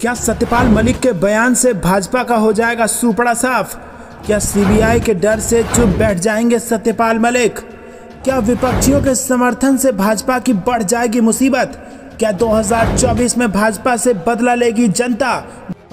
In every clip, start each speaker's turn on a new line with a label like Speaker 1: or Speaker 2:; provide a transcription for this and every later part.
Speaker 1: क्या सत्यपाल मलिक के बयान से भाजपा का हो जाएगा सूपड़ा साफ? क्या सीबीआई के डर से चुप बैठ जाएंगे सत्यपाल मलिक? क्या विपक्षियों के समर्थन से भाजपा की बढ़ जाएगी मुसीबत? क्या 2024 में भाजपा से बदला लेगी जनता?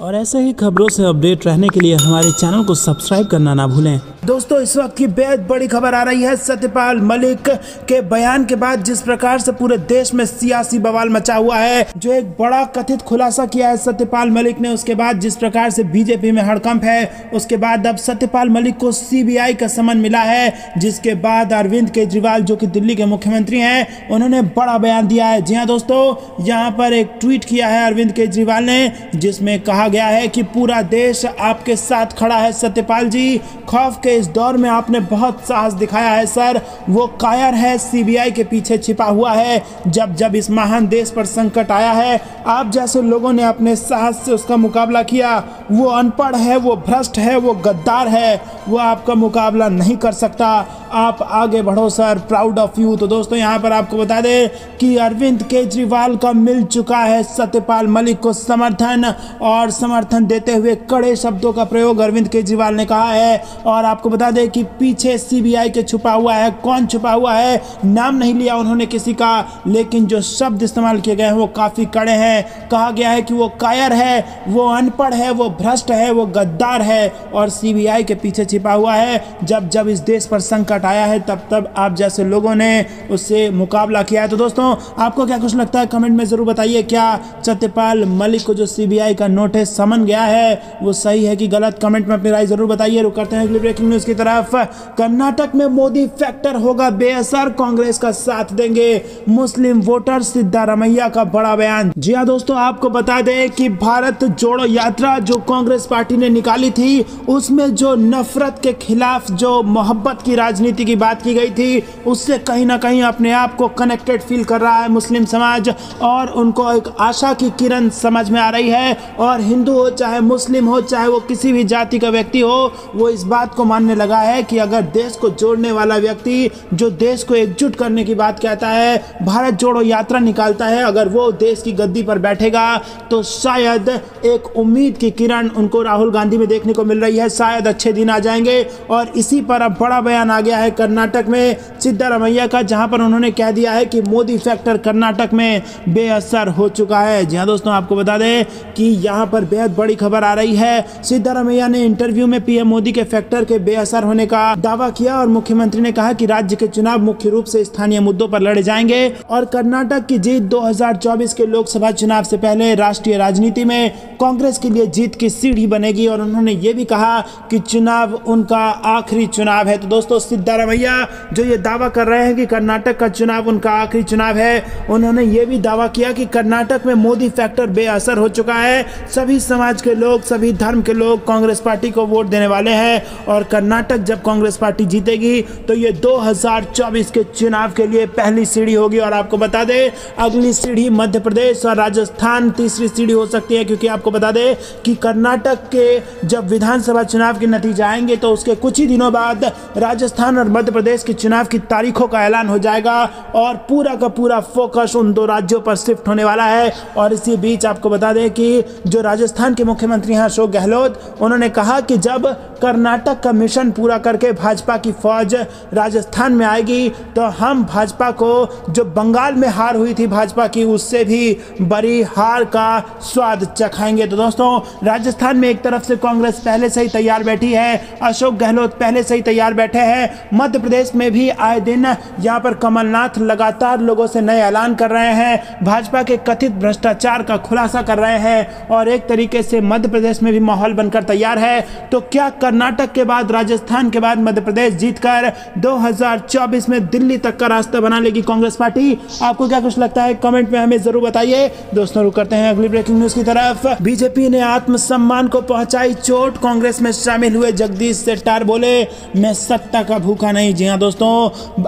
Speaker 1: और ऐसे ही खबरों से अपडेट रहने के लिए हमारे चैनल को सब्सक्राइब करना ना भूलें। दोस्तों, इस वक्त की बेहद बड़ी खबर आ रही है सत्यपाल मलिक के बयान के बाद। जिस प्रकार से पूरे देश में सियासी बवाल मचा हुआ है, जो एक बड़ा कथित खुलासा किया है सत्यपाल मलिक ने, उसके बाद जिस प्रकार से बीजेपी में हड़कंप है, उसके बाद अब सत्यपाल मलिक को सीबीआई का समन मिला है, जिसके बाद अरविंद केजरीवाल जो कि दिल्ली के मुख्यमंत्री हैं, उन्होंने बड़ा बयान दिया है। जी हाँ दोस्तों, यहाँ पर एक ट्वीट किया है अरविंद केजरीवाल ने, जिसमें कहा गया है कि पूरा देश आपके साथ खड़ा है सत्यपाल जी। खौफ के इस दौर में आपने बहुत साहस दिखाया है सर। वो कायर है, सीबीआई के पीछे छिपा हुआ है। जब इस महान देश पर संकट आया है, आप जैसे लोगों ने अपने साहस से उसका मुकाबला किया। वो अनपढ़ है, वो भ्रष्ट है, वो गद्दार है, वो आपका मुकाबला नहीं कर सकता। आप आगे बढ़ो सर, प्राउड ऑफ यू। तो दोस्तों, यहाँ पर आपको बता दें कि अरविंद केजरीवाल का मिल चुका है सत्यपाल मलिक को समर्थन, और समर्थन देते हुए कड़े शब्दों का प्रयोग अरविंद केजरीवाल ने कहा है। और आपको बता दें कि पीछे सीबीआई के छुपा हुआ है। कौन छुपा हुआ है, नाम नहीं लिया उन्होंने किसी का, लेकिन जो शब्द इस्तेमाल किए गए हैं वो काफ़ी कड़े हैं। कहा गया है कि वो कायर है, वो अनपढ़ है, वो भ्रष्ट है, वो गद्दार है, और सीबीआई के पीछे छिपा हुआ है। जब इस देश पर संकट आया है, तब आप जैसे लोगों ने उससे मुकाबला किया है। तो दोस्तों, आपको क्या कुछ लगता है कमेंट में ज़रूर बताइए। क्या सत्यपाल मलिक को जो सीबीआई का नोटिस समन गया है वो सही है कि गलत? कमेंट में अपनी राय जरूर बताइए। रुक करते हैं अगली ब्रेकिंग न्यूज़ की तरफ। कर्नाटक में मोदी फैक्टर होगा बेअसर, कांग्रेस का साथ देंगे मुस्लिम वोटर, सिद्धारमैया का बड़ा बयान। जी हाँ दोस्तों, आपको बता दें कि भारत जोड़ो यात्रा जो कांग्रेस पार्टी ने निकाली थी, उसमें जो नफरत के खिलाफ जो मोहब्बत की राजनीति की बात की गई थी, उससे कहीं ना कहीं अपने आप को कनेक्टेड फील कर रहा है मुस्लिम समाज, और उनको एक आशा की किरण समझ में आ रही है। और हिंदू हो चाहे मुस्लिम हो, चाहे वो किसी भी जाति का व्यक्ति हो, वो इस बात को मानने लगा है कि अगर देश को जोड़ने वाला व्यक्ति जो देश को एकजुट करने की बात कहता है, भारत जोड़ो यात्रा निकालता है, अगर वो देश की गद्दी पर बैठेगा तो शायद एक उम्मीद की किरण उनको राहुल गांधी में देखने को मिल रही है। शायद अच्छे दिन आ जाएंगे। और इसी पर अब बड़ा बयान आ गया है कर्नाटक में सिद्धारमैया का, जहां पर उन्होंने कह दिया है कि मोदी फैक्टर कर्नाटक में बेअसर हो चुका है। जी हाँ दोस्तों, आपको बता दें कि यहाँ पर बेहद बड़ी खबर आ रही है। सिद्धारमैया ने इंटरव्यू में पीएम मोदी के फैक्टर के बेअसर होने का दावा किया, और मुख्यमंत्री ने कहा कि राज्य के चुनाव मुख्य रूप से स्थानीय मुद्दों पर लड़े जाएंगे, और कर्नाटक की जीत 2024 के लोकसभा चुनाव से पहले राष्ट्रीय राजनीति में कांग्रेस के लिए जीत की सीढ़ी बनेगी। और उन्होंने ये भी कहा कि चुनाव उनका आखिरी चुनाव है। तो दोस्तों, सिद्धारमैया जो ये दावा कर रहे हैं कि कर्नाटक का चुनाव उनका आखिरी चुनाव है, उन्होंने ये भी दावा किया कि कर्नाटक में मोदी फैक्टर बेअसर हो चुका है। सभी समाज के लोग, सभी धर्म के लोग कांग्रेस पार्टी को वोट देने वाले हैं, और कर्नाटक जब कांग्रेस पार्टी जीतेगी तो ये 2024 के चुनाव के लिए पहली सीढ़ी होगी। और आपको बता दें, अगली सीढ़ी मध्य प्रदेश और राजस्थान तीसरी सीढ़ी हो सकती है, क्योंकि आपको बता दें कि कर्नाटक के जब विधानसभा चुनाव के नतीजे आएंगे तो उसके कुछ ही दिनों बाद राजस्थान और मध्य प्रदेश के चुनाव की तारीखों का ऐलान हो जाएगा, और पूरा का पूरा फोकस उन दो राज्यों पर शिफ्ट होने वाला है। और इसी बीच आपको बता दें कि जो राजस्थान के मुख्यमंत्री हैं अशोक गहलोत, उन्होंने कहा कि जब कर्नाटक का मिशन पूरा करके भाजपा की फौज राजस्थान में आएगी तो हम भाजपा को, जो बंगाल में हार हुई थी भाजपा की, उससे भी बड़ी हार का स्वाद चखाएंगे। तो दोस्तों, राजस्थान में एक तरफ से कांग्रेस पहले से ही तैयार बैठी है, अशोक गहलोत पहले से ही तैयार बैठे हैं। मध्य प्रदेश में भी आए दिन यहाँ पर कमलनाथ लगातार लोगों से नए ऐलान कर रहे हैं, भाजपा के कथित भ्रष्टाचार का खुलासा कर रहे हैं, और एक तरीके से मध्य प्रदेश में भी माहौल बनकर तैयार है। तो क्या कर्नाटक के बाद, राजस्थान के बाद मध्य प्रदेश जीतकर 2024 में दिल्ली तक का रास्ता बना लेगी कांग्रेस पार्टी? आपको क्या कुछ लगता है कमेंट में हमें जरूर बताइए। दोस्तों, रुक करते हैं अगली ब्रेकिंग न्यूज़ की तरफ। बीजेपी ने आत्मसम्मान को पहुंचाई चोट, कांग्रेस में शामिल हुए जगदीश शेट्टार बोले, मैं सत्ता का भूखा नहीं। जी हाँ दोस्तों,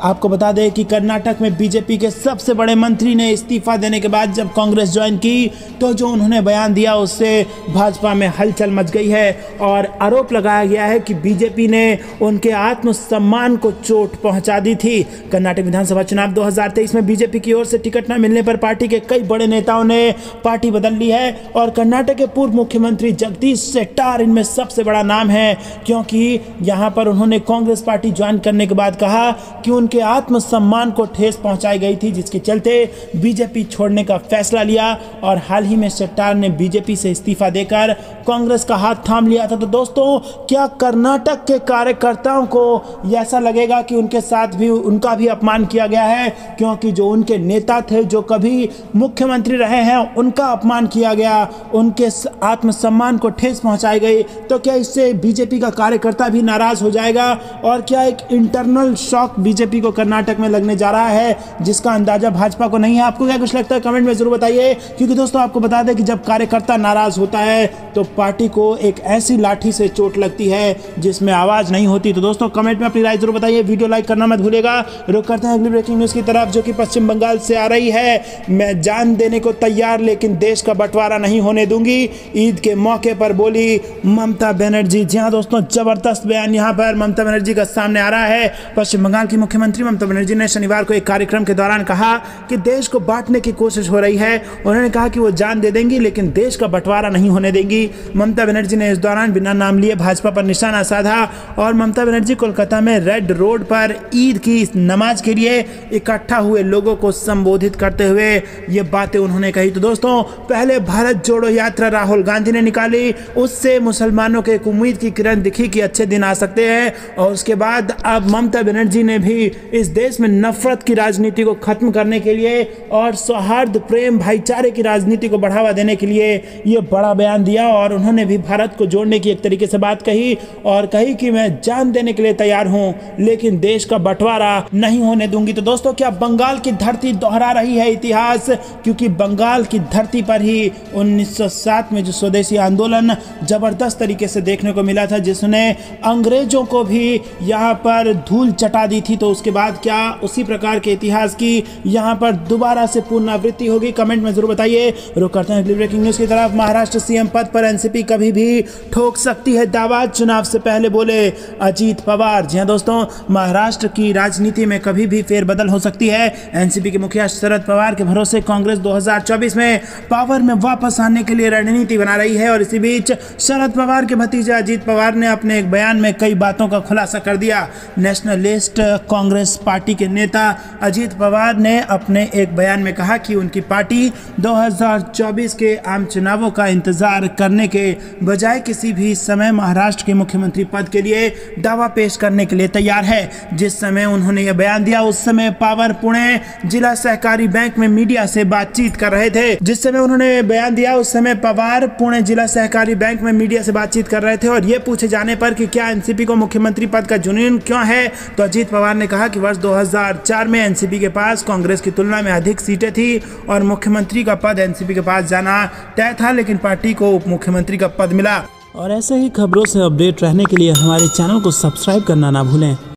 Speaker 1: आपको बता दें कि कर्नाटक में बीजेपी के सबसे बड़े मंत्री ने इस्तीफा देने के बाद जब कांग्रेस ज्वाइन की तो जो उन्होंने बयान दिया उससे भाजपा में हलचल मच गई है और आरोप लगाया गया है कि बीजेपी ने उनके आत्मसम्मान को चोट पहुंचा दी थी। कर्नाटक विधानसभा चुनाव 2023 में बीजेपी की ओर से टिकट न मिलने पर पार्टी के कई बड़े नेताओं ने पार्टी बदल ली है और कर्नाटक के पूर्व मुख्यमंत्री जगदीश शेट्टार इनमें सबसे बड़ा नाम है, क्योंकि यहां पर उन्होंने कांग्रेस पार्टी ज्वाइन करने के बाद कहा कि उनके आत्मसम्मान को ठेस पहुंचाई गई थी, जिसके चलते बीजेपी छोड़ने का फैसला लिया और हाल ही में शेट्टार ने बीजेपी से इस्तीफा देकर कांग्रेस का हाथ थाम लिया था। तो दोस्तों, क्या कर्नाटक के कार्यकर्ताओं को ऐसा लगेगा कि उनके साथ भी उनका भी अपमान किया गया है, क्योंकि जो उनके नेता थे, जो कभी मुख्यमंत्री रहे हैं, उनका अपमान किया गया, उनके आत्मसम्मान को ठेस पहुंचाई गई। तो क्या इससे बीजेपी का कार्यकर्ता भी नाराज हो जाएगा और क्या एक इंटरनल शॉक बीजेपी को कर्नाटक में लगने जा रहा है, जिसका अंदाजा भाजपा को नहीं है? आपको क्या कुछ लगता है कमेंट में जरूर बताइए, क्योंकि दोस्तों आपको बता दें कि जब कार्यकर्ता नाराज होता है तो पार्टी को एक ऐसी लाठी से चोट लगती है जिसमें आवाज नहीं होती। तो दोस्तों कमेंट में अपनी राय जरूर बताइए, वीडियो लाइक करना मत भूलिएगा। रुक करते हैं अगली ब्रेकिंग न्यूज की तरफ, जो कि पश्चिम बंगाल से आ रही है। मैं जान देने को तैयार लेकिन देश का बंटवारा नहीं होने दूंगी, ईद के मौके पर बोली ममता बनर्जी। जी हाँ दोस्तों, जबरदस्त बयान यहाँ पर ममता बनर्जी का सामने आ रहा है। पश्चिम बंगाल की मुख्यमंत्री ममता बनर्जी ने शनिवार को एक कार्यक्रम के दौरान कहा कि देश को बांटने की कोशिश हो रही है। उन्होंने कहा कि वो जान दे देंगी लेकिन देश का बंटवारा नहीं होने देंगी। ममता बनर्जी ने इस दौरान बिना नाम लिए भाजपा पर निशाना साधा और ममता बनर्जी कोलकाता में रेड रोड पर ईद की नमाज के लिए इकट्ठा हुए लोगों को संबोधित करते हुए ये बातें उन्होंने कही। तो दोस्तों, पहले भारत जोड़ो यात्रा राहुल गांधी ने निकाली, उससे मुसलमानों के एक उम्मीद की किरण दिखी कि अच्छे दिन आ सकते हैं, और उसके बाद अब ममता बनर्जी ने भी इस देश में नफरत की राजनीति को खत्म करने के लिए और सौहार्द, प्रेम, भाईचारे की राजनीति को बढ़ावा देने के लिए ये बड़ा बयान दिया और उन्होंने भी भारत को जोड़ने की एक तरीके से बात कही और कही कि मैं जान देने के लिए तैयार हूं लेकिन देश का बंटवारा नहीं होने दूंगी। तो दोस्तों, क्या बंगाल की धरती दोहरा रही है इतिहास? क्योंकि बंगाल की धरती पर ही 1907 में जो स्वदेशी आंदोलन जबरदस्त तरीके से देखने को मिला था, जिसने अंग्रेजों को भी यहाँ पर धूल चटा दी थी। तो उसके बाद क्या उसी प्रकार के इतिहास की यहाँ पर दोबारा से पुनरावृत्ति होगी? कमेंट में जरूर बताइए। रुक करते हैं अगली ब्रेकिंग न्यूज की तरफ। महाराष्ट्र सीएम पद पर एनसीपी कभी भी ठोक सकती है दावा, चुनाव से पहले बोले अजीत पवार। जी हाँ दोस्तों, महाराष्ट्र की राजनीति में कभी भी फेरबदल हो सकती है। एनसीपी के मुखिया शरद पवार के भरोसे कांग्रेस 2024 में पावर में वापस आने के लिए रणनीति बना रही है और इसी बीच शरद पवार के भतीजे अजीत पवार ने अपने एक बयान में कई बातों का खुलासा कर दिया। नेशनलिस्ट कांग्रेस पार्टी के नेता अजीत पवार ने अपने एक बयान में कहा कि उनकी पार्टी 2024 के आम चुनावों का इंतजार करने के बजाय किसी भी समय महाराष्ट्र के मुख्यमंत्री पद के लिए दावा पेश करने के लिए तैयार है। जिस समय उन्होंने यह बयान दिया उस समय पवार पुणे जिला सहकारी बैंक में मीडिया से बातचीत कर रहे थे। जिस समय उन्होंने बयान दिया उस समय पवार पुणे जिला सहकारी बैंक में मीडिया से बातचीत कर रहे थे और ये पूछे जाने पर कि क्या एनसीपी को मुख्यमंत्री पद का जुनून क्यों है, तो अजीत पवार ने कहा कि वर्ष 2004 में एनसीपी के पास कांग्रेस की तुलना में अधिक सीटें थी और मुख्यमंत्री का पद एनसीपी के पास जाना तय था, लेकिन पार्टी को उप मुख्यमंत्री का पद मिला। और ऐसे ही खबरों से अपडेट रहने के लिए हमारे चैनल को सब्सक्राइब करना ना भूलें।